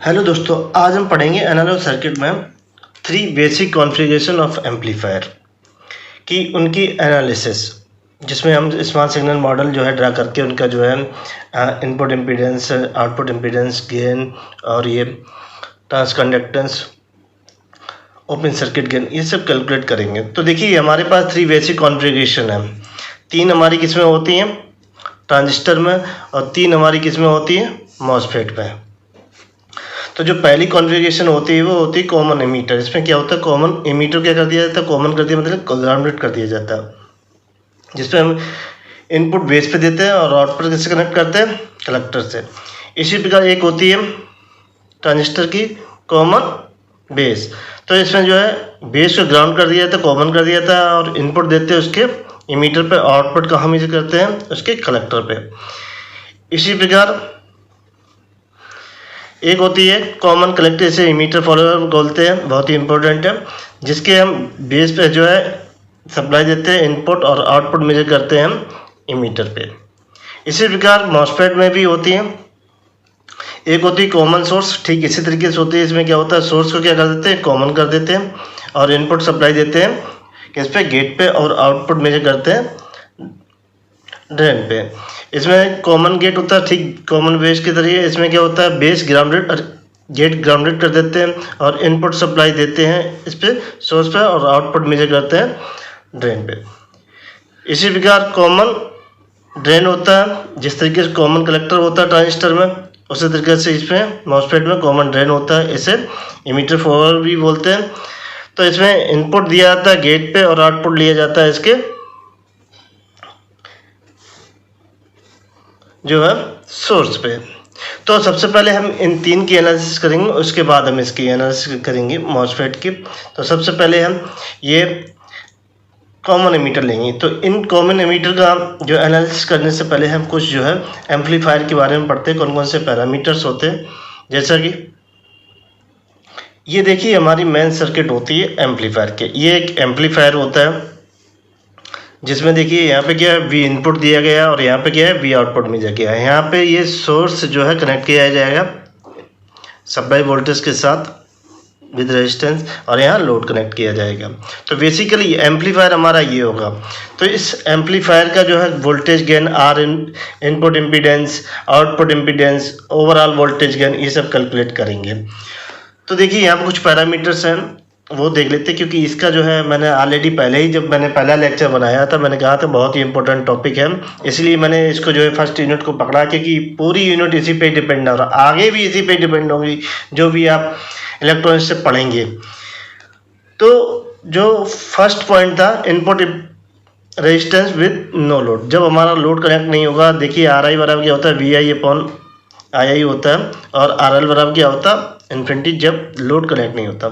Hello दोस्तों, आज हम पढ़ेंगे एनालॉग सर्किट में 3 बेसिक कॉन्फ़िगरेशन ऑफ एम्पलीफायर की उनकी एनालिसिस, जिसमें हम स्मॉल सिग्नल मॉडल जो है ड्रा करके उनका जो है input impedance, output impedance, gain और ये ट्रांसकंडक्टेंस, ओपन सर्किट गेन, ये सब कैलकुलेट करेंगे। तो देखिए हमारे पास 3 बेसिक कॉन्फ़िगरेशन है। 3 हमारी किस्में होती हैं ट्रांजिस्टर में और 3 हमारी किस्में होती हैं मॉसफेट में। तो जो पहली कॉन्फ़िगरेशन होती है वो होती है कॉमन एमीटर। इसमें क्या होता है, कॉमन एमीटर क्या कर दिया जाता है, कॉमन कर दिया मतलब ग्राउंडेड कर दिया जाता है, जिसमें हम इनपुट बेस पे देते हैं और आउटपुट किससे कनेक्ट करते हैं, कलेक्टर से। इसी प्रकार एक होती है ट्रांजिस्टर की कॉमन बेस। तो इसमें जो है बेस को ग्राउंड कर दिया जाता है, कॉमन कर दिया जाता है और इनपुट देते हैं उसके एमीटर पे, आउटपुट कहाँ मेजर करते हैं, उसके कलेक्टर पे। इसी प्रकार एक होती है कॉमन कलेक्टर, इसे इमीटर फॉलोअर बोलते हैं, बहुत ही इंपॉर्टेंट है, जिसके हम बेस पे जो है सप्लाई देते हैं इनपुट और आउटपुट मेजर करते हैं हम इमीटर पे। इसी प्रकार मॉसफेट में भी होती है, एक होती है कॉमन सोर्स, ठीक इसी तरीके से होती है। इसमें क्या होता है, सोर्स को क्या कर देते हैं, कॉमन कर देते हैं और इनपुट सप्लाई देते हैं किस पे, गेट पे, और आउटपुट मेजर करते हैं ड्रेन पे। इसमें कॉमन गेट होता है, ठीक कॉमन बेस की तरह। इसमें क्या होता है, बेस ग्राउंडेड और गेट ग्राउंडेड कर देते हैं और इनपुट सप्लाई देते हैं इस पे, सोर्स पे, और आउटपुट मेजर करते हैं ड्रेन पे। इसी प्रकार कॉमन ड्रेन होता है, जिस तरीके से कॉमन कलेक्टर होता है ट्रांजिस्टर में, उसी तरीके से इसमें मॉसफेट में कॉमन ड्रेन होता है, इसे इमीटर फॉलोअर भी बोलते हैं। तो इसमें इनपुट दिया जाता है गेट पे और आउटपुट लिया जाता है इसके जो है सोर्स पे। तो सबसे पहले हम इन 3 की एनालिसिस करेंगे, उसके बाद हम इसकी एनालिसिस करेंगे मॉसफेट की। तो सबसे पहले हम ये कॉमन एमीटर लेंगे। तो इन कॉमन एमीटर का जो एनालिसिस करने से पहले हम कुछ जो है एम्पलीफायर के बारे में पढ़ते हैं, कौन कौन से पैरामीटर्स होते हैं। जैसा कि ये देखिए हमारी मेन सर्किट होती है एम्पलीफायर के। ये एक एम्पलीफायर होता है जिसमें देखिए यहाँ पे क्या है, वी इनपुट दिया गया और यहाँ पे क्या है, वी आउटपुट में गया है। यहाँ पे ये सोर्स जो है कनेक्ट किया जाएगा सप्लाई वोल्टेज के साथ विद रेजिस्टेंस, और यहाँ लोड कनेक्ट किया जाएगा। तो बेसिकली एम्पलीफायर हमारा ये होगा। तो इस एम्पलीफायर का जो है voltage gain, or input impedance, output impedance, overall voltage gain, ये सब कैलकुलेट करेंगे। तो देखिए यहाँ पे कुछ पैरामीटर्स हैं, वो देख लेते हैं, क्योंकि इसका जो है मैंने ऑलरेडी पहले ही, जब मैंने पहला लेक्चर बनाया था, मैंने कहा था बहुत ही इंपॉर्टेंट टॉपिक है, इसलिए मैंने इसको जो है फर्स्ट यूनिट को पकड़ा, क्योंकि पूरी यूनिट इसी पे डिपेंड हो रहा है, आगे भी इसी पे डिपेंड होगी जो भी आप इलेक्ट्रॉनिक्स से पढ़ेंगे। तो जो फर्स्ट पॉइंट था, input resistance with no load. जब हमारा लोड कनेक्ट नहीं होगा, देखिए आर आई बराबर क्या होता है, वी आई अपॉन आई आई होता है, और आर एल बराबर क्या होता है, इन्फिनिटी, जब लोड कनेक्ट नहीं होता।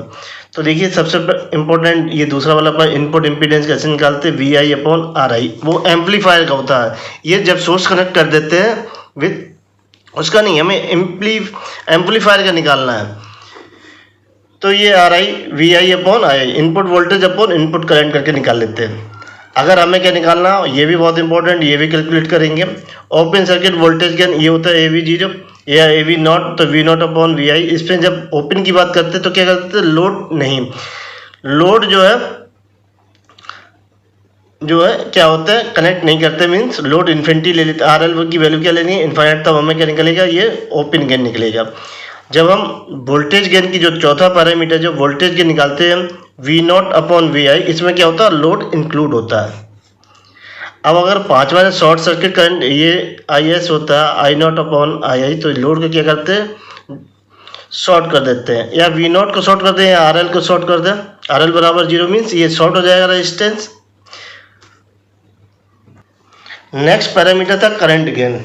तो देखिए सबसे इम्पोर्टेंट ये दूसरा वाला पर इनपुट इम्पीडेंस कैसे निकालते हैं, V I upon R I, वो एम्पलीफायर का होता है। ये जब सोर्स कनेक्ट कर देते हैं विद, उसका नहीं, हमें एम्पलीफायर का निकालना है। तो ये R I V I upon I I, input voltage upon input current करके निकाल लेते हैं। अगर हमें क्या निकालना हो, ये भी बहुत इंपॉर्टेंट, ये भी कैलकुलेट करेंगे। ओपन सर्किट वोल्टेज गेन, ये होता है ए वी जीरो या ए वी नॉट, तो वी नॉट अपॉन वी आई। इसमें जब ओपन की बात करते हैं तो क्या करते हैं, लोड नहीं, लोड जो है क्या होता है, कनेक्ट नहीं करते, मीन्स लोड इन्फिनिटी ले लेते। आर एल की वैल्यू क्या लेनी है, इन्फाइनाइट, तब हमें क्या निकलेगा, ये ओपन गेन निकलेगा। जब हम वोल्टेज गेन की जो चौथा पैरामीटर जो वोल्टेज गेन निकालते हैं, वी नॉट अपॉन वी आई, इसमें क्या होता है, लोड इंक्लूड होता है। अब अगर 5वां शॉर्ट सर्किट करंट, ये आई एस होता है, आई नॉट अपॉन आई आई, तो लोड को क्या करते हैं, शॉर्ट कर देते हैं, या वी नॉट को शॉर्ट कर दें या आर एल को शॉर्ट कर दें। आर एल बराबर 0 मीन्स ये शॉर्ट हो जाएगा रेजिस्टेंस। नेक्स्ट पैरामीटर था करंट गेन।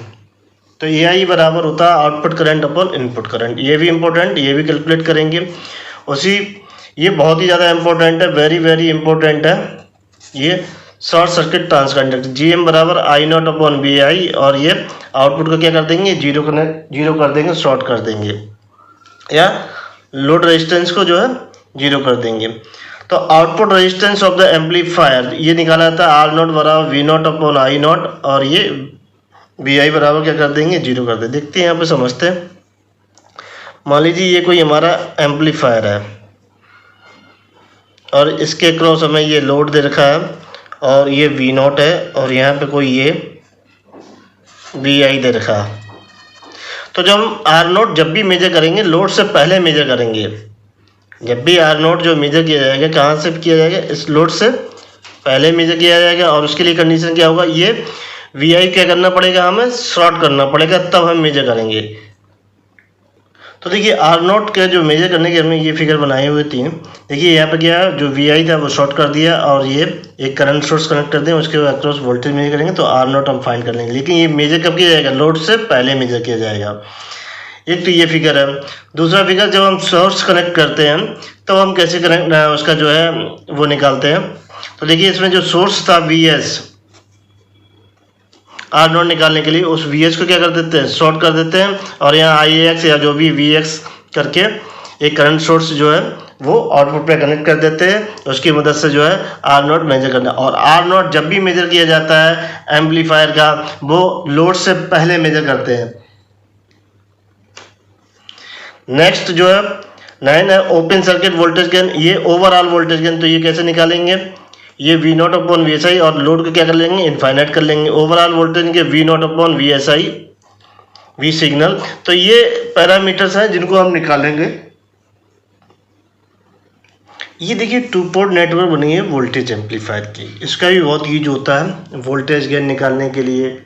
तो ए आई बराबर होता है output current upon input current. ये भी इंपॉर्टेंट, ये भी कैलकुलेट करेंगे उसी। ये बहुत ही ज़्यादा इंपॉर्टेंट है, वेरी वेरी इंपॉर्टेंट है। ये शॉर्ट सर्किट ट्रांसकंडक्टर, जी एम बराबर आई नॉट अपॉन बी आई, और ये आउटपुट को क्या कर देंगे, जीरो कर देंगे, शॉर्ट कर देंगे, या लोड रेजिस्टेंस को जो है जीरो कर देंगे। तो output resistance of the amplifier ये निकाला था, आर नॉट बराबर V not upon I not, और ये वी आई बराबर क्या कर देंगे, जीरो कर देंगे। देखते हैं यहाँ पे, समझते हैं। मान लीजिए ये कोई हमारा एम्पलीफायर है और इसके क्रॉस हमें ये लोड दे रखा है और ये V0 है और यहाँ पे कोई ये VI दे रखा है। तो जब हम R0 जब भी मेजर करेंगे लोड से पहले मेजर करेंगे। जब भी R0 जो मेजर किया जाएगा कहाँ से किया जाएगा, इस लोड से पहले मेजर किया जाएगा। और उसके लिए कंडीशन क्या होगा, ये VI क्या करना पड़ेगा, हमें शॉर्ट करना पड़ेगा, तब हम मेजर करेंगे। तो देखिए R0 के जो मेजर करने के हमने ये फिगर बनाए हुए थे। देखिए यहाँ पे क्या है, जो VI था वो शॉर्ट कर दिया और ये एक करंट सोर्स कनेक्ट कर दें, उसके बाद अक्रॉस वोल्टेज मेजर करेंगे तो R0 हम फाइंड कर लेंगे। लेकिन ये मेजर कब किया जाएगा, लोड से पहले मेजर किया जाएगा। एक तो ये फिगर है। दूसरा फिगर, जब हम सोर्स कनेक्ट करते हैं तो हम कैसे कनेक्ट उसका जो है वो निकालते हैं। तो देखिए इसमें जो सोर्स था VS, R0 निकालने के लिए उस VS को क्या कर देते हैं, शॉर्ट कर देते हैं और यहाँ IAX या जो भी VX करके एक करंट सोर्स जो है वो आउटपुट पे कनेक्ट कर देते हैं। उसकी मदद से जो है R0 मेजर करना। और R0 जब भी मेजर किया जाता है एम्पलीफायर का, वो लोड से पहले मेजर करते हैं। नेक्स्ट जो है 9 है ओपन सर्किट वोल्टेज गेन। ये ओवरऑल वोल्टेज गेन, तो ये कैसे निकालेंगे, ये V0 अपॉन VSI और लोड को क्या कर लेंगे, इनफाइनाइट कर लेंगे। ओवरऑल वोल्टेज के V0 upon VSI V signal. तो ये पैरामीटर्स हैं जिनको हम निकालेंगे। ये देखिए 2 पोर्ट नेटवर्क बनी है वोल्टेज एम्पलीफायर की। इसका भी बहुत यूज होता है वोल्टेज गेन निकालने के लिए,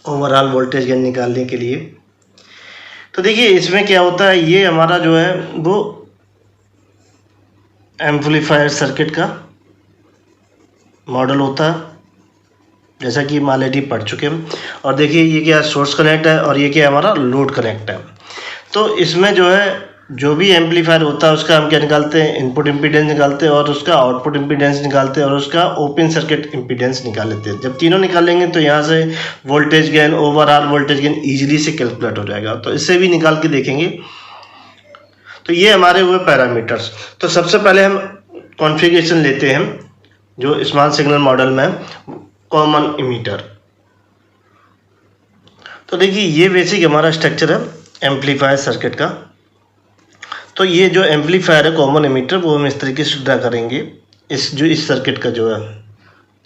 ओवरऑल वोल्टेज गेन निकालने के लिए। तो देखिए इसमें क्या होता है, ये हमारा जो है वो एम्पलीफायर सर्किट का मॉडल होता है, जैसा कि हम ऑलरेडी पढ़ चुके हैं। और देखिए ये क्या सोर्स कनेक्ट है और ये क्या हमारा लोड कनेक्ट है। तो इसमें जो है जो भी एम्पलीफायर होता है उसका हम क्या निकालते हैं, इनपुट इम्पीडेंस निकालते हैं और उसका आउटपुट इम्पीडेंस निकालते हैं और उसका ओपन सर्किट इम्पीडेंस निकाल लेते हैं। जब तीनों निकालेंगे तो यहाँ से voltage gain, overall voltage gain easily से कैलकुलेट हो जाएगा। तो इससे भी निकाल के देखेंगे। तो ये हमारे हुए पैरामीटर्स। तो सबसे पहले हम कॉन्फ़िगरेशन लेते हैं जो स्मॉल सिग्नल मॉडल में कॉमन इमीटर। तो देखिए ये बेसिक हमारा स्ट्रक्चर है एम्पलीफायर सर्किट का। तो ये जो एम्पलीफायर है कॉमन इमीटर, वो हम इस तरीके से ड्रा करेंगे। इस सर्किट का जो है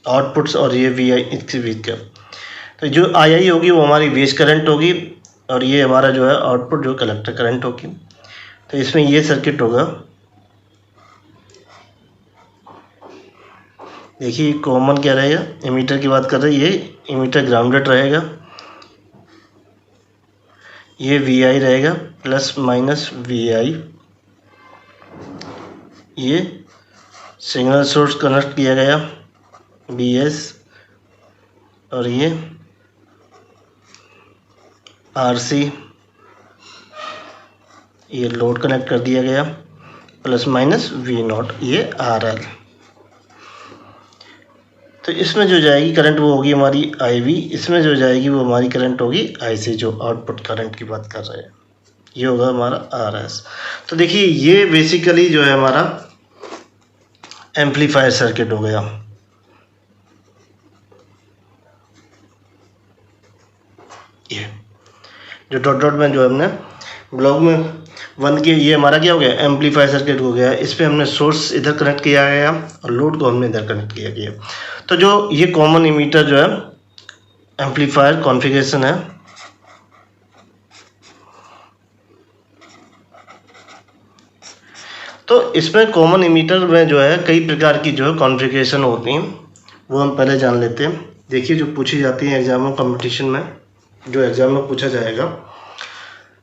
आउटपुट्स और ये VI इसके बीच का। तो जो II होगी वो हमारी बेस करंट होगी और ये हमारा जो है आउटपुट जो कलेक्टर करंट होगी। तो इसमें ये सर्किट होगा। देखिए कॉमन क्या रहेगा, इमीटर की बात कर रहे हैं, ये इमीटर ग्राउंडेड रहेगा। ये VI रहेगा प्लस माइनस VI। ये सिग्नल सोर्स कनेक्ट किया गया BS और ये RC, ये लोड कनेक्ट कर दिया गया प्लस माइनस V0, ये RL। तो इसमें जो जाएगी करंट वो होगी हमारी IV, इसमें जो जाएगी वो हमारी करंट होगी IC, जो आउटपुट करंट की बात कर रहे हैं। ये होगा हमारा RS। तो देखिए ये बेसिकली जो है हमारा एम्पलीफायर सर्किट हो गया। ये जो डॉट डॉट में जो हमने ब्लॉक में 1 के, ये हमारा क्या हो गया, एम्पलीफायर सर्किट हो गया। इस पर हमने सोर्स इधर कनेक्ट किया गया और लोड को हमने इधर कनेक्ट किया गया। तो जो ये कॉमन इमीटर जो है एम्पलीफायर कॉन्फ़िगरेशन है। तो इसमें कॉमन इमीटर में जो है कई प्रकार की जो है कॉन्फ़िगरेशन होती हैं, वो हम पहले जान लेते हैं। देखिए जो पूछी जाती है एग्जाम में, कंपटीशन में जो एग्ज़ाम में पूछा जाएगा,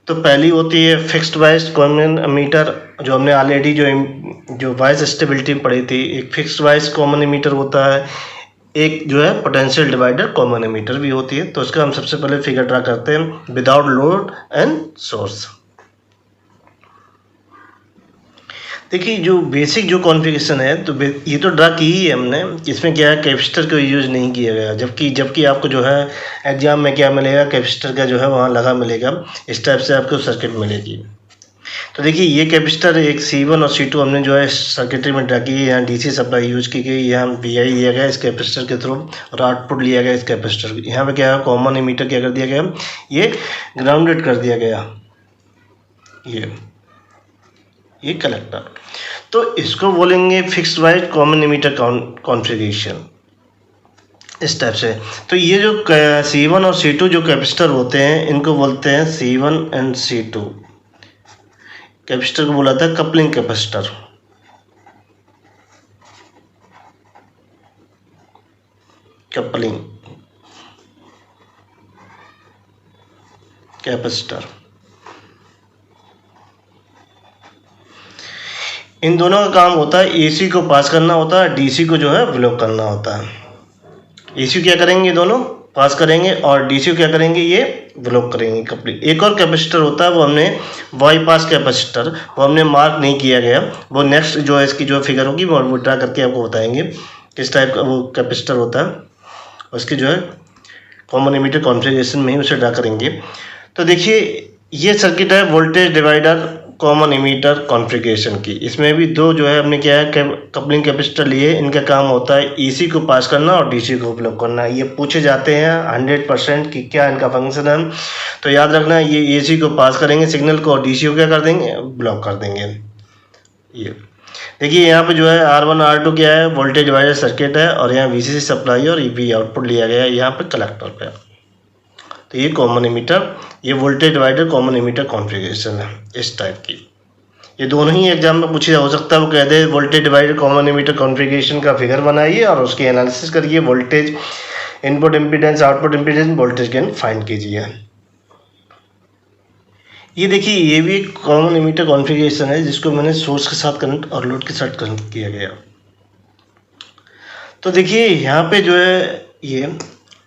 तो पहली होती है फिक्स्ड वाइज कॉमन इमीटर, जो हमने ऑलरेडी जो वाइज स्टेबिलिटी पढ़ी थी। एक फिक्स्ड वाइज कॉमन इमीटर होता है, एक जो है पोटेंशियल डिवाइडर कॉमन इमीटर भी होती है। तो इसका हम सबसे पहले फिगर ड्रा करते हैं विदाउट लोड एंड सोर्स। देखिए जो बेसिक जो कॉन्फ़िगरेशन है, तो ये तो ड्रा की ही है हमने। इसमें क्या है, कैपेसिटर का यूज़ नहीं किया गया। जबकि आपको जो है एग्जाम में क्या मिलेगा, कैपेसिटर का जो है वहाँ लगा मिलेगा। इस टाइप से आपको सर्किट मिलेगी। तो देखिए ये कैपेसिटर एक C1 और C2 हमने जो है सर्किटरी में ड्रा की है। यहाँ DC सप्लाई यूज़ की गई, यहाँ VI लिया गया इस कैपेसिटर के थ्रू और आउटपुट लिया गया इस कैपेसिटर। यहाँ पे क्या है, कॉमन इमीटर क्या कर दिया गया, ये ग्राउंडेड कर दिया गया। ये कलेक्टर। तो इसको बोलेंगे fixed wide common emitter configuration, इस टाइप से। तो ये जो C1 और C2 जो कैपेसिटर होते हैं इनको बोलते हैं C1 एंड C2। कैपेसिटर को बोला था कपलिंग कैपेसिटर। कपलिंग कैपेसिटर, इन दोनों का काम होता है AC को पास करना होता है, DC को जो है ब्लॉक करना होता है। AC क्या करेंगे, दोनों पास करेंगे, और DC क्या करेंगे, ये ब्लॉक करेंगे कपलिंग। एक और कैपेसिटर होता है, वो हमने बाईपास कैपेसिटर, वो हमने मार्क नहीं किया गया, वो नेक्स्ट जो है इसकी जो फिगर होगी वो ड्रा करके आपको बताएंगे किस टाइप का वो कैपेसिटर होता है। उसकी जो है कॉमन एमिटर कॉन्फ़िगरेशन में ही उसे ड्रा करेंगे। तो देखिए ये सर्किट है voltage divider common emitter configuration की। इसमें भी दो जो है हमने क्या है कपलिंग कैपेसिटर लिए, इनका काम होता है AC को पास करना और DC को ब्लॉक करना। ये पूछे जाते हैं 100% कि क्या इनका फंक्शन है। तो याद रखना ये AC को पास करेंगे सिग्नल को, और DC को क्या कर देंगे, ब्लॉक कर देंगे। ये देखिए यहाँ पे जो है R1 R2 क्या है, वोल्टेज डिवाइडर सर्किट है, और यहाँ VCC सप्लाई और EV आउटपुट लिया गया है यहाँ पे कलेक्टर पे। तो ये कॉमन एमिटर, ये voltage divider common emitter configuration है इस टाइप की। ये दोनों ही एग्जाम में पूछे हो सकता है, वो कह दे voltage divider common emitter configuration का फिगर बनाइए और उसकी एनालिसिस करिए, voltage input impedance output impedance voltage gain find कीजिए। ये देखिए ये भी एक कॉमन एमिटर कॉन्फ़िगरेशन है जिसको मैंने सोर्स के साथ कनेक्ट और लोड के साथ कनेक्ट किया गया। तो देखिए यहाँ पे जो है ये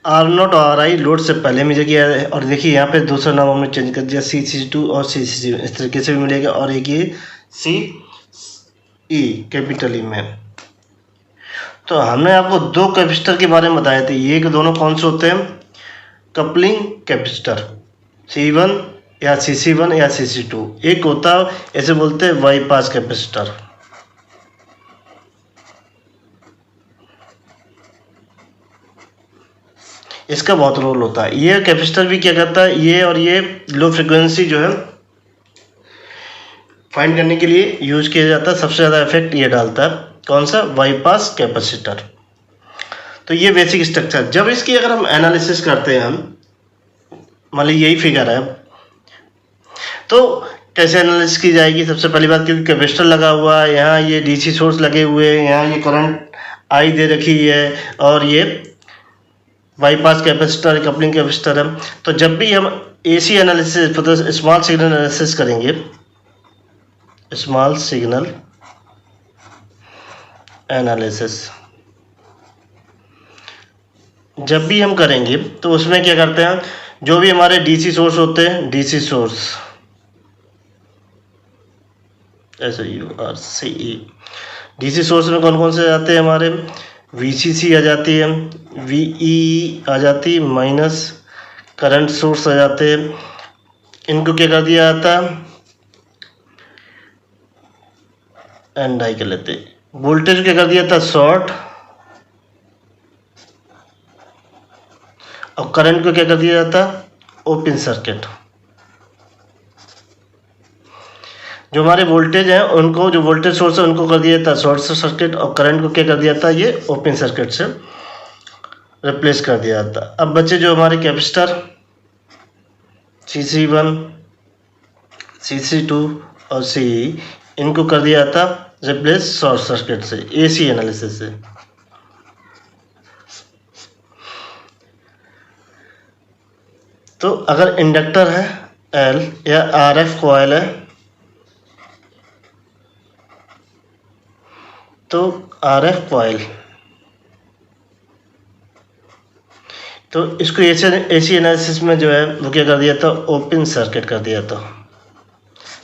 R0 और RI लोड से पहले मुझे किया है, और देखिए यहाँ पे दूसरा नाम हमने चेंज कर दिया CC2 और CC इस तरीके से भी मिलेगा, और एक ये CE कैपिटल ई में। तो हमने आपको दो कैपेसिटर के बारे में बताए थे, ये दोनों कौन से होते हैं, कपलिंग कैपेसिटर C1 या CC1 या CC2। एक होता है ऐसे बोलते हैं बाईपास कैपेसिटर। इसका बहुत रोल होता है। ये कैपेसिटर भी क्या करता है, ये और ये लो फ्रिक्वेंसी जो है फाइंड करने के लिए यूज किया जाता है। सबसे ज़्यादा इफेक्ट ये डालता है, कौन सा, बाईपास कैपेसिटर। तो ये बेसिक स्ट्रक्चर। जब इसकी अगर हम एनालिसिस करते हैं, हम मान लीजिए यही फिगर है, तो कैसे एनालिसिस की जाएगी। सबसे पहली बात, क्योंकि कैपेसिटर लगा हुआ है, यहाँ ये DC सोर्स लगे हुए हैं, यहाँ ये करंट I दे रखी है, और ये बाईपास कैपेसिटर कपलिंग कैपेसिटर है। तो जब भी हम AC एनालिसिस मतलब स्मॉल सिग्नल एनालिसिस करेंगे, स्मॉल सिग्नल एनालिसिस जब भी हम करेंगे तो उसमें क्या करते हैं, जो भी हमारे DC सोर्स होते हैं, DC source SOURCE, DC source में कौन कौन से आते हैं हमारे, VCC आ जाती है, VEE आ जाती है, माइनस करंट सोर्स आ जाते हैं। इनको क्या कर दिया जाता है, एंड आई कर लेते। वोल्टेज क्या कर दिया था, शॉर्ट, और करंट को क्या कर दिया जाता, ओपन सर्किट। जो हमारे वोल्टेज हैं उनको, जो वोल्टेज सोर्स है उनको कर दिया जाता शॉर्ट सर्किट, और करंट को क्या कर दिया जाता, ये ओपन सर्किट से रिप्लेस कर दिया जाता। अब बच्चे जो हमारे कैपेसिटर CC1, CC2 और CE, इनको कर दिया जाता रिप्लेस शॉर्ट सर्किट से, AC एनालिसिस से। तो अगर इंडक्टर है L या RF कॉइल है, तो RF कॉइल, तो इसको AC एनालिसिस में जो है वो क्या कर दिया था, ओपन सर्किट कर दिया था।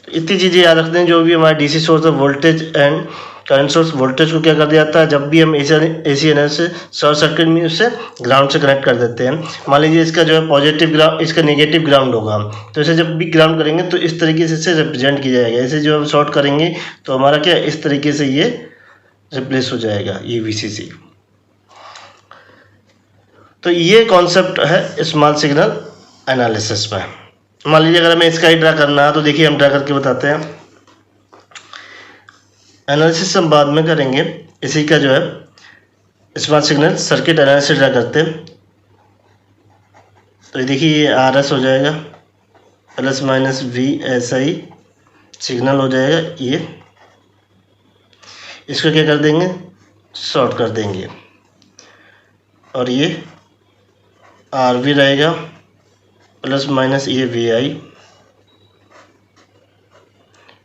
तो इतनी चीज़ें याद रखते हैं। जो भी हमारा DC सोर्स है, voltage and current source, voltage को क्या कर दिया था, जब भी हम AC एनालिसिस शॉर्ट सर्किट में उससे ग्राउंड से कनेक्ट कर देते हैं। मान लीजिए इसका जो है पॉजिटिव ग्राउंड, इसका नेगेटिव ग्राउंड होगा, तो इसे जब भी ग्राउंड करेंगे तो इस तरीके से इसे रिप्रेजेंट किया जाएगा। इसे जो हम शॉर्ट करेंगे तो हमारा क्या इस तरीके से ये रिप्लेस हो जाएगा, ये VCC। तो ये कॉन्सेप्ट है स्मॉल सिग्नल एनालिसिस में। मान लीजिए अगर हमें इसका ही ड्रा करना है तो देखिए हम ड्रा करके बताते हैं। एनालिसिस हम बाद में करेंगे, इसी का जो है small signal circuit analysis draw करते हैं। तो ये देखिए ये RS हो जाएगा प्लस माइनस VSI सिग्नल हो जाएगा। ये इसको क्या कर देंगे, शॉर्ट कर देंगे, और ये RV रहेगा प्लस माइनस ये VI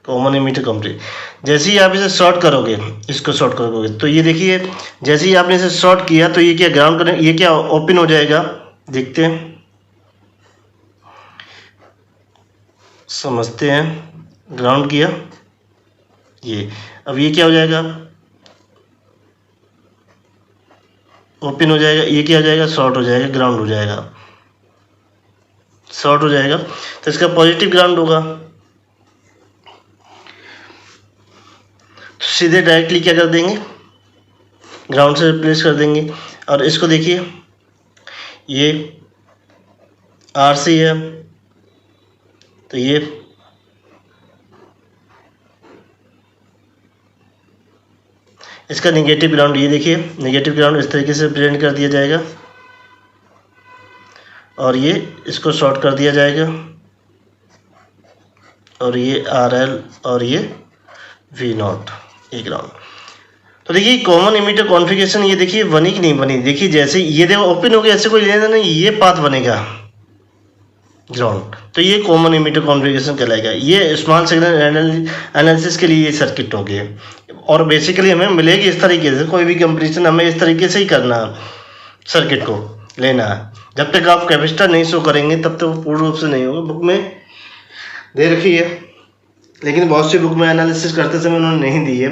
कॉमन एमिटर कंप्लीट। जैसे ही आप इसे शॉर्ट करोगे, इसको शॉर्ट करोगे तो ये देखिए जैसे ही आपने इसे शॉर्ट किया तो ये क्या ग्राउंड करें, ये क्या ओपन हो जाएगा, देखते हैं समझते हैं। ग्राउंड किया ये, अब ये क्या हो जाएगा, ओपन हो जाएगा, ये क्या हो जाएगा, शॉर्ट हो जाएगा, ग्राउंड हो जाएगा, शॉर्ट हो जाएगा, तो इसका पॉजिटिव ग्राउंड होगा। तो सीधे डायरेक्टली क्या कर देंगे, ग्राउंड से रिप्लेस कर देंगे। और इसको देखिए ये RC है, तो ये इसका नेगेटिव ग्राउंड, ये देखिए नेगेटिव ग्राउंड इस तरीके से प्रेजेंट कर दिया जाएगा, और ये इसको शॉर्ट कर दिया जाएगा, और ये RL और ये V0 ये ग्राउंड। तो देखिए कॉमन एमिटर कॉन्फ़िगरेशन ये देखिए बनी कि नहीं बनी, देखिए जैसे ये देखो ओपन हो गया, ऐसे कोई लेना नहीं, ये पाथ बनेगा ग्राउंड, तो ये कॉमन एमिटर कॉन्फ़िगरेशन कहलाएगा। ये स्मॉल सिग्नल एनालिसिस के लिए ये सर्किट हो गए, और बेसिकली हमें मिलेगी इस तरीके से, कोई भी कंपैरिजन हमें इस तरीके से ही करना है, सर्किट को लेना है। जब तक आप कैपेसिटर नहीं शो करेंगे तब तक वो पूर्ण रूप से नहीं होगा। बुक में दे रखी है, लेकिन बहुत सी बुक में एनालिसिस करते समय उन्होंने नहीं दी है।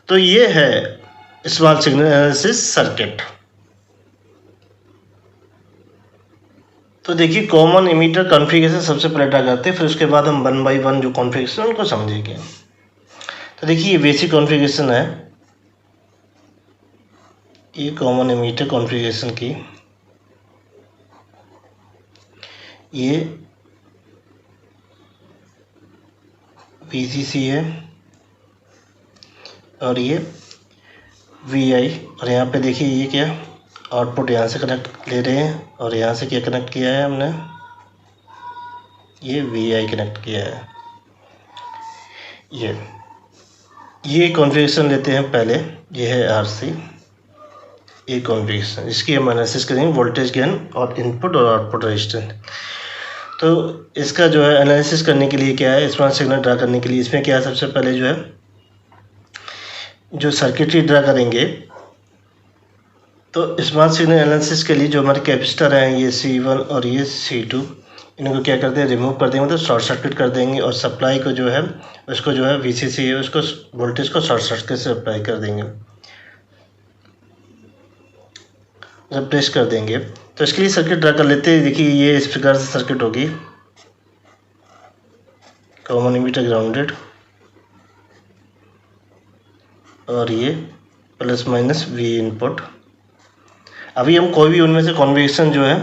तो ये है स्मॉल सिग्नल एनालिसिस सर्किट। तो देखिए कॉमन एमिटर कॉन्फ़िगरेशन सबसे पहले ड्रा करते हैं, फिर उसके बाद हम 1 बाई 1 जो कॉन्फ़िगरेशन उनको समझेंगे। तो देखिए ये बेसिक कॉन्फ़िगरेशन है, ये कॉमन एमिटर कॉन्फ़िगरेशन की, ये VCC है, और ये VI, और यहाँ पे देखिए ये क्या आउटपुट यहाँ से कनेक्ट ले रहे हैं, और यहाँ से क्या कनेक्ट किया है हमने, ये VI कनेक्ट किया है। ये कॉन्फ़िगरेशन लेते हैं पहले, ये है RC, ये कॉन्फ़िगरेशन, इसकी हम एनालिसिस करेंगे वोल्टेज गेन और इनपुट और आउटपुट रेजिस्टेंस। तो इसका जो है एनालिसिस करने के लिए क्या है, स्मॉल सिग्नल ड्रा करने के लिए इसमें क्या है, सबसे पहले जो है जो सर्किटरी ड्रा करेंगे, तो स्मॉल सिग्नल एनालिसिस के लिए जो हमारे कैपेसिटर हैं ये C1 और ये C2, इनको क्या करते हैं, रिमूव कर देंगे, मतलब शॉर्ट सर्किट कर देंगे, और सप्लाई को जो है उसको जो है VCC है उसको वोल्टेज को शॉर्ट सर्किट से अप्लाई कर देंगे, रिप्लेस कर देंगे। तो इसके लिए सर्किट ड्रा कर लेते हैं। देखिए ये इस प्रकार से सर्किट होगी, कॉमन एमिटर ग्राउंडेड, और ये प्लस माइनस V इनपुट। अभी हम कोई भी उनमें से कॉन्फ़िगरेशन जो है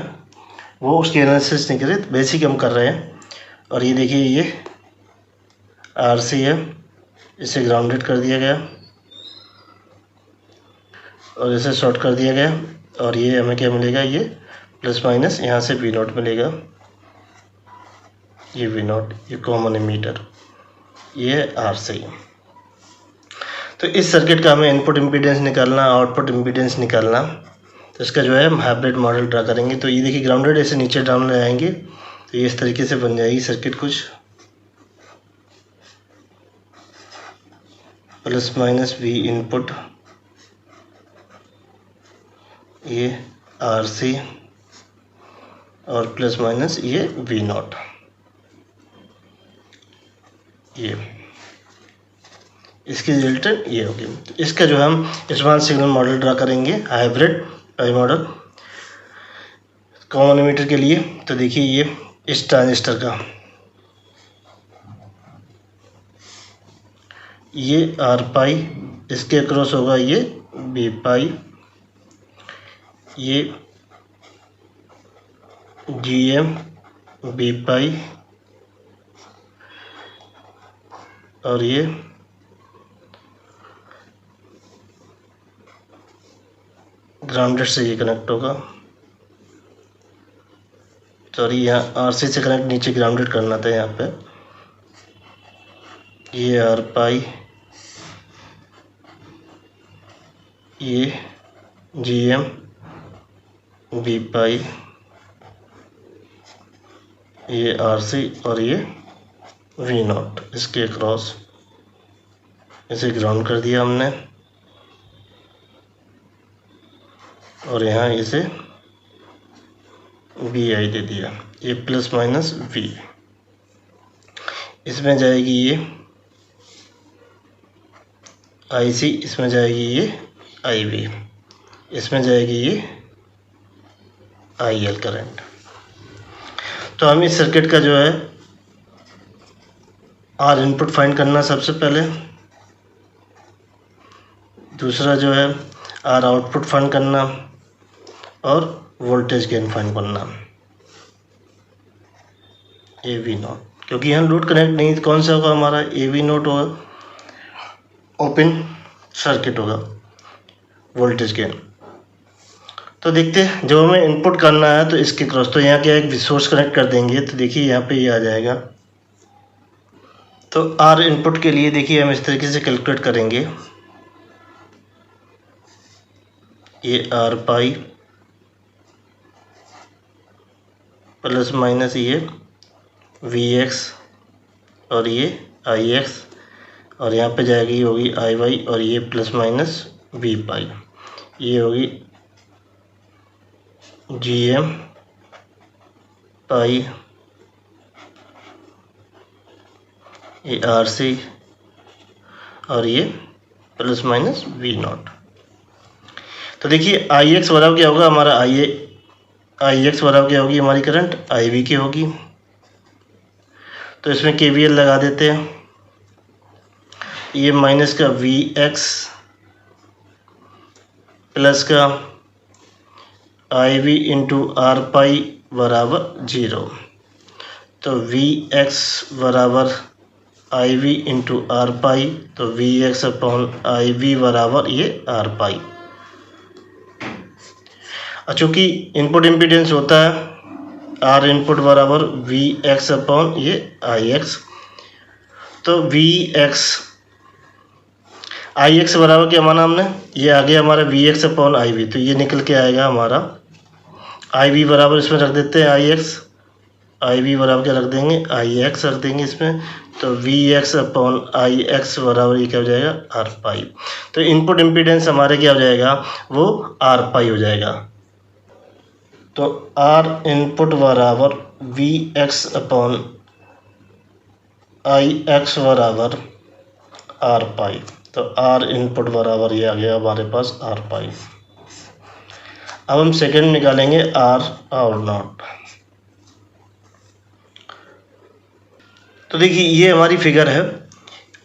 वो उसकी एनालिसिस नहीं कर रहे, बेसिक हम कर रहे हैं। और ये देखिए ये RC है, इसे ग्राउंडेड कर दिया गया और इसे शॉर्ट कर दिया गया, और ये हमें क्या मिलेगा, ये प्लस माइनस यहाँ से V0 मिलेगा, ये V0, ये कॉमन एमिटर, ये RC। तो इस सर्किट का हमें इनपुट इम्पीडेंस निकालना, आउटपुट इम्पीडेंस निकालना। तो इसका जो है हम हाइब्रिड मॉडल ड्रा करेंगे। तो ये देखिए ग्राउंडेड ऐसे नीचे डाउन ले आएंगे, तो ये इस तरीके से बन जाएगी सर्किट कुछ, प्लस माइनस V इनपुट, ये RC, और प्लस माइनस ये V0, ये इसकी रिजल्टेंट ये होगी। तो इसका जो हम स्मॉल सिग्नल मॉडल ड्रा करेंगे, hybrid pi model common emitter के लिए। तो देखिए ये इस ट्रांजिस्टर का ये R पाई, इसके अक्रॉस होगा ये B पाई, ये GM बी पाई और ये ग्राउंडेड से ये कनेक्ट होगा, सॉरी यहाँ RC से कनेक्ट नीचे ग्राउंडेड करना था यहाँ पे। ये R पाई, ये GM बी पाई, ये RC और ये V0 इसके क्रॉस इसे ग्राउंड कर दिया हमने और यहाँ इसे VI दे दिया। ये प्लस माइनस V, इसमें जाएगी ये IC, इसमें जाएगी ये IB, इसमें जाएगी ये IL करंट। तो हम इस सर्किट का जो है R इनपुट फाइंड करना सबसे पहले, दूसरा जो है R आउटपुट फाइंड करना और वोल्टेज गेन फाइंड करना। AV0 क्योंकि यहाँ लोड कनेक्ट नहीं, कौन सा होगा हमारा AV0 होगा, ओपन सर्किट होगा वोल्टेज गेन। तो देखते हैं जब हमें इनपुट करना है तो इसके क्रॉस, तो यहाँ क्या एक सोर्स कनेक्ट कर देंगे तो देखिए यहाँ पे ये आ जाएगा। तो R इनपुट के लिए देखिए हम इस तरीके से कैलकुलेट करेंगे, ये R पाई प्लस माइनस ये VX और ये IX और यहाँ पे जाएगी होगी IY और ये प्लस माइनस V पाई, ये होगी GM पाई, ये RC और ये प्लस माइनस V0। तो देखिए IX बराबर क्या होगा हमारा, IX बराबर क्या होगी हमारी करंट IV की होगी। तो इसमें KVL लगा देते हैं, ये माइनस का VX प्लस का IV इंटू R पाई बराबर 0। तो VX बराबर IV इंटू R पाई, तो VX अपॉन IV बराबर ये R पाई। चूँकि इनपुट इम्पीडेंस होता है R इनपुट बराबर VX अपॉन ये IX, तो IX बराबर क्या माना हमने, ये आ गया हमारा VX अपॉन IV, तो ये निकल के आएगा हमारा IV बराबर, इसमें रख देते हैं IV बराबर क्या रख देंगे IX रख देंगे इसमें, तो VX अपॉन IX बराबर ये क्या हो जाएगा R पाई। तो इनपुट इम्पीडेंस हमारे क्या हो जाएगा, वो R पाई हो जाएगा। तो R इनपुट बराबर VX अपॉन IX बराबर R पाई, तो R इनपुट बराबर ये आ गया हमारे पास R पाई। अब हम सेकंड निकालेंगे R और नॉट। तो देखिए ये हमारी फिगर है,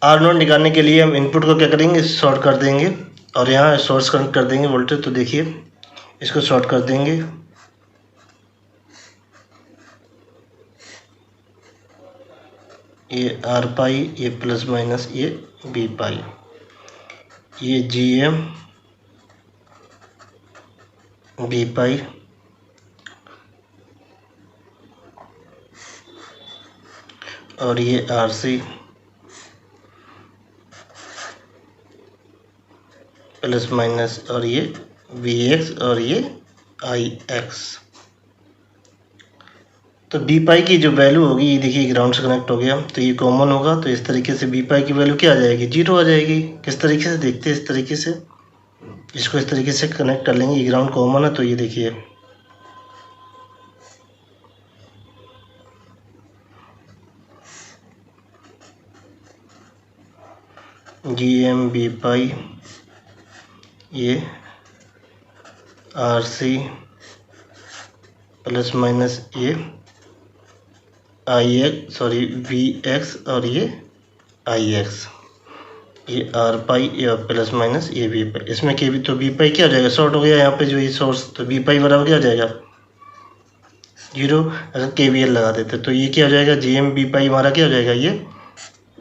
R नॉट निकालने के लिए हम इनपुट को क्या करेंगे, शॉर्ट कर देंगे और यहाँ सोर्स कनेक्ट कर देंगे वोल्टेज। तो देखिए इसको शॉर्ट कर देंगे, ये R पाई, ये प्लस माइनस ये B पाई, ये GM B पाई और ये RC प्लस माइनस और ये VX और ये IX। तो बी पाई की जो वैल्यू होगी, ये देखिए ग्राउंड से कनेक्ट हो गया तो ये कॉमन होगा, तो इस तरीके से बी पाई की वैल्यू क्या आ जाएगी, 0 आ जाएगी। किस तरीके से देखते हैं, इस तरीके से इसको इस तरीके से कनेक्ट कर लेंगे, ये ग्राउंड कॉमन है तो ये देखिए GM बी पाई, ये RC प्लस माइनस ये VX और ये IX, ये R पाई या प्लस माइनस ये बी पाई। इसमें के भी तो बी पाई क्या हो जाएगा, शॉर्ट हो गया यहाँ पे जो ये सोर्स, तो बी पाई बराबर क्या हो जाएगा जीरो अगर KVL लगा देते तो ये क्या हो जाएगा, GM B पाई हमारा क्या हो जाएगा, ये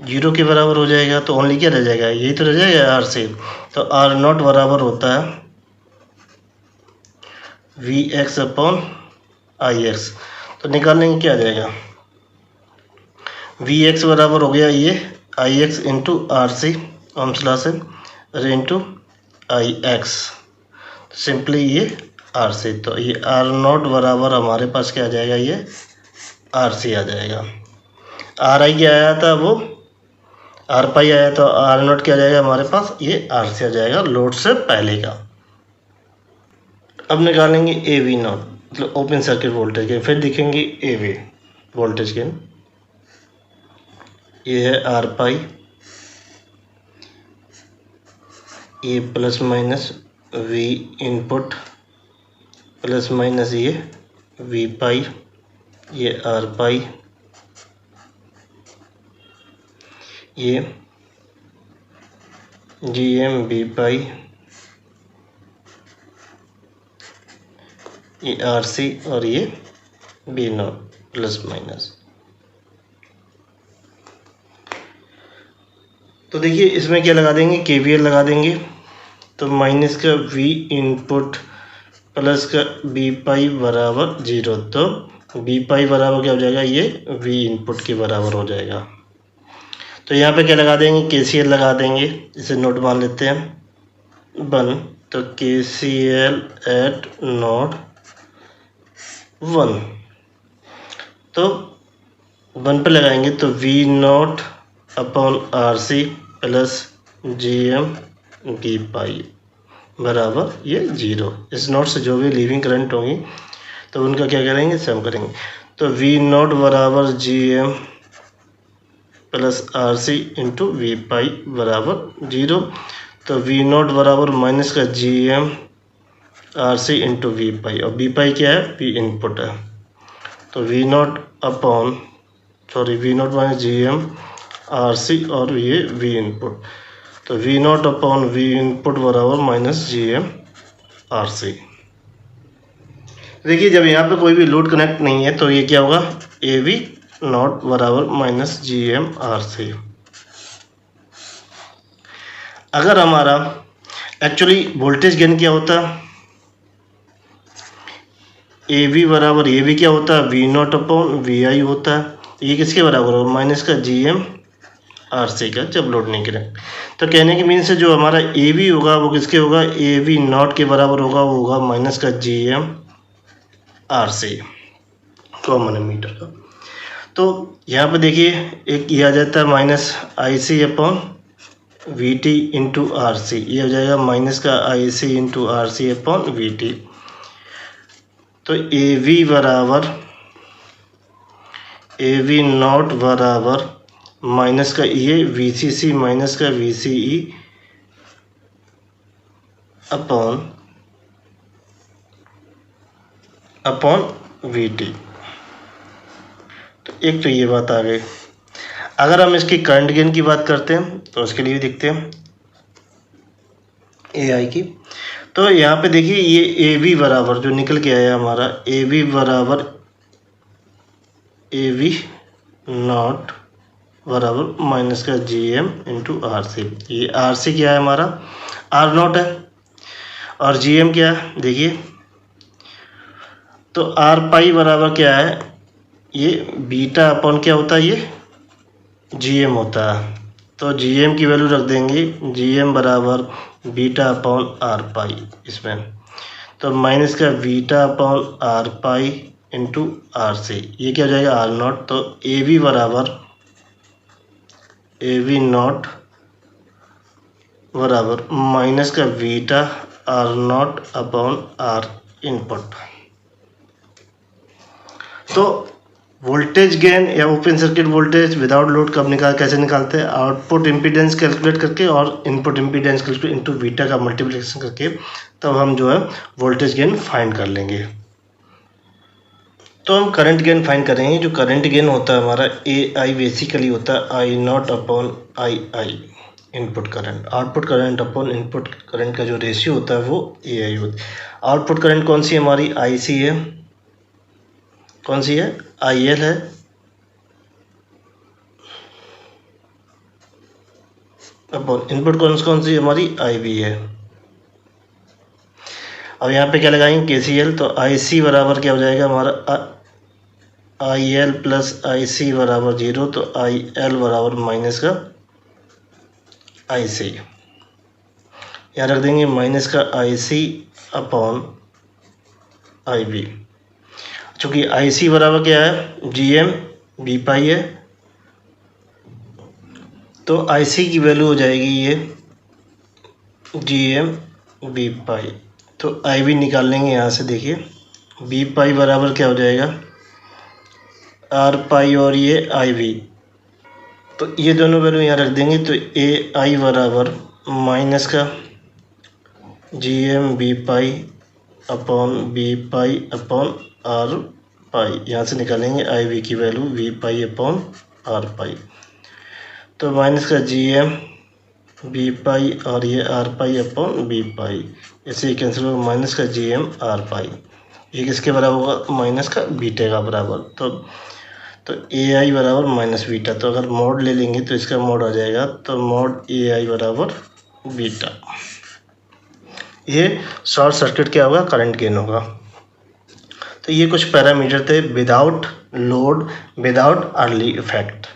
0 के बराबर हो जाएगा। तो ओनली क्या रह जाएगा, यही तो रह जाएगा R से। तो R0 बराबर होता है VX अपॉन IX। तो निकालने क्या आ जाएगा, VX बराबर हो गया ये IX into RC Ohm's law से इंटू IX, सिंपली ये RC। तो ये R0 बराबर हमारे पास क्या आ जाएगा, ये RC आ जाएगा। RI क्या आया था, वो R पाई आया, तो R0 क्या आ जाएगा हमारे पास, ये RC आ जाएगा लोड से पहले का। अब निकालेंगे AV0 मतलब ओपन सर्किट वोल्टेज गेन, फिर दिखेंगे AV वोल्टेज गेन। ये है R pi A plus minus V input plus minus ये V पाई, ये R पाई, ये GM B पाई, ये RC और ये B0 प्लस माइनस। तो देखिए इसमें क्या लगा देंगे, KVL लगा देंगे। तो माइनस का V इनपुट प्लस का B पाई बराबर 0। तो B पाई बराबर क्या हो जाएगा, ये V इनपुट के बराबर हो जाएगा। तो यहाँ पे क्या लगा देंगे, KCL लगा देंगे। इसे नोट मान लेते हैं 1। तो KCL एट नोड 1, तो 1 पे लगाएंगे तो V0 upon RC plus GM B पाई बराबर ये 0। इस नोड से जो भी लीविंग करंट होंगी तो उनका क्या करेंगे, सम करेंगे। तो V0 बराबर GM plus RC into V पाई बराबर 0। तो V0 बराबर माइनस का GM RC इंटू V पाई, और V पाई क्या है, V इनपुट है। तो V0 upon V0 minus GM RC और ये V इनपुट। तो V0 अपॉन V इनपुट बराबर माइनस GM RC। देखिए जब यहाँ पे कोई भी लोड कनेक्ट नहीं है तो ये क्या होगा, AV0 बराबर माइनस GM RC। अगर हमारा एक्चुअली वोल्टेज गेन क्या होता है, AV बराबर AV क्या होता है, V0 अपॉन VI होता है। ये किसके बराबर होगा, माइनस का GM RC का, जब लोड नहीं करें। तो कहने की मीन से जो हमारा AV होगा वो किसके होगा, AV0 के बराबर होगा, वो होगा माइनस का GM RC कॉमन एमीटर का। तो यहाँ पे देखिए एक ये आ जाता है minus IC upon VT into RC, ये हो जाएगा माइनस का IC into RC upon VT। तो AV बराबर AV0 बराबर माइनस का ये VCC माइनस का VCE अपॉन VT। तो एक तो ये बात आ गई। अगर हम इसकी करंट गेन की बात करते हैं तो उसके लिए भी देखते हैं AI की। तो यहाँ पे देखिए ये AV बराबर जो निकल के आया हमारा, AV बराबर AV0 बराबर माइनस का GM इंटू RC। ये RC क्या है हमारा, R0 है, और GM क्या है देखिए, तो R पाई बराबर क्या है, ये बीटा अपॉन क्या होता है, ये GM होता है। तो GM की वैल्यू रख देंगे, GM बराबर बीटा अपॉन R पाई इसमें। तो माइनस का beta upon R pi into RC, ये क्या हो जाएगा R0। तो AV बराबर AV0 बराबर माइनस का beta R0 upon R input. तो वोल्टेज गेन या open circuit voltage without load कब कैसे निकालते हैं, आउटपुट इम्पीडेंस कैलकुलेट करके और input impedance calculate into beta का मल्टीप्लिकेशन करके, तब हम जो है वोल्टेज गेन फाइंड कर लेंगे। तो हम करंट गेन फाइंड करेंगे। जो करंट गेन होता है हमारा AI बेसिकली होता है I0 upon II input current. Output current upon input current का जो रेशियो होता है वो AI होता है। आउटपुट करंट कौन सी हमारी IC है, कौन सी है, IL है, अपॉन इनपुट कौन सी हमारी IB है। अब यहाँ पे क्या लगाएंगे KCL, तो IC बराबर क्या हो जाएगा हमारा IL प्लस IC बराबर 0, तो IL बराबर माइनस का IC, यहाँ रख देंगे माइनस का IC अपॉन IB। चूँकि IC बराबर क्या है, GM B पाई है, तो IC की वैल्यू हो जाएगी ये GM B पाई। तो IB निकाल लेंगे यहाँ से, देखिए B पाई बराबर क्या हो जाएगा R पाई और ये IB, तो ये दोनों वैल्यू यहाँ रख देंगे, तो AI बराबर माइनस का GM B pi upon B pi upon R पाई, यहाँ से निकालेंगे IB की value V pi upon R पाई, तो माइनस का GM B पाई और ये R पाई अपॉन B पाई, इससे कैंसिल होगा, माइनस का GM R पाई, ये किसके बराबर होगा, माइनस का बीटा का बराबर। तो AI बराबर माइनस बीटा, तो अगर मोड ले लेंगे तो इसका मोड आ जाएगा, तो मोड AI बराबर बीटा। ये शॉर्ट सर्किट क्या होगा, करंट गेन होगा। तो ये कुछ पैरामीटर थे without load, without early effect.